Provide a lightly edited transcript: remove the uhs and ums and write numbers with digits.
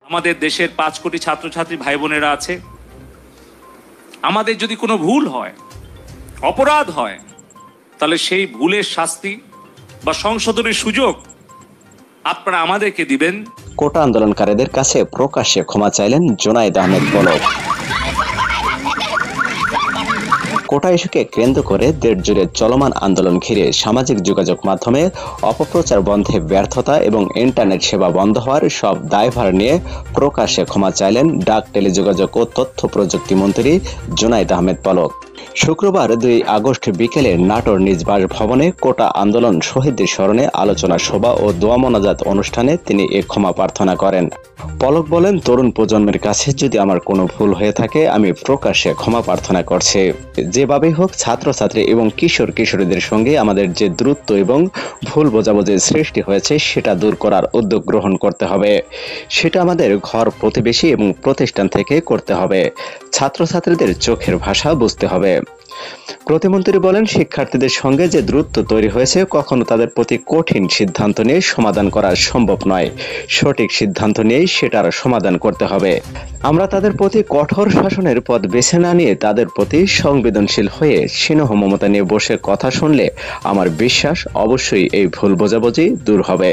আমাদের দেশের 5 কোটি ছাত্রছাত্রী ভাই বোনেরা আছে। আমাদের যদি কোনো ভুল হয়, অপরাধ হয়, তাহলে সেই ভুলের শাস্তি বা সংশোধনের সুযোগ আপনারা আমাদেরকে দিবেন। কোটা আন্দোলনকারীদের কাছে প্রকাশ্যে ক্ষমা চাইলেন জুনায়েদ আহমেদ পলক। কোটা ইস্যুকে কেন্দ্র করে দেশ জুড়ে চলমান আন্দোলন ঘিরে সামাজিক যোগাযোগ মাধ্যমে অপপ্রচার বন্ধে ব্যর্থতা এবং ইন্টারনেট সেবা বন্ধ হওয়ার সব দায়ভার নিয়ে প্রকাশ্যে ক্ষমা চাইলেন ডাক, টেলিযোগাযোগ ও তথ্য প্রযুক্তি মন্ত্রী জুনায়েদ আহমেদ পলক। শুক্রবার 2 আগস্ট বিকেলে নাটোর নিজ বাসভবনে কোটা আন্দোলন শহীদদের স্মরণে আলোচনা সভা ও দোয়া মোনাজাত অনুষ্ঠানে তিনি এ ক্ষমা প্রার্থনা করেন। পলক বলেন, তরুণ প্রজন্মের কাছে যদি আমার কোনো ভুল হয়ে থাকে আমি প্রকাশ্যে ক্ষমা প্রার্থনা করছি। যেভাবেই হোক ছাত্রছাত্রী এবং কিশোর কিশোরীদের সঙ্গে আমাদের যে দূরত্ব এবং ভুল বোঝাবুঝির সৃষ্টি হয়েছে সেটা দূর করার উদ্যোগ গ্রহণ করতে হবে। সেটা আমাদের ঘর, প্রতিবেশী এবং প্রতিষ্ঠান থেকে করতে হবে। ছাত্রছাত্রীদের চোখের ভাষা বুঝতে হবে। প্রতিমন্ত্রী বলেন, শিক্ষার্থীদের সঙ্গে যে দূরত্ব তৈরি হয়েছে কখনো তাদের প্রতি কঠিন সিদ্ধান্ত নিয়ে সমাধান করা সম্ভব নয়। সঠিক সিদ্ধান্ত নিয়েই সেটার সমাধান করতে হবে। আমরা তাদের প্রতি কঠোর শাসনের পথ বেছে না নিয়ে তাদের প্রতি সংবেদনশীল হয়ে স্নেহ মমতা নিয়ে বসে কথা শুনলে আমার বিশ্বাস অবশ্যই এই ভুল বোঝাবুঝি দূর হবে।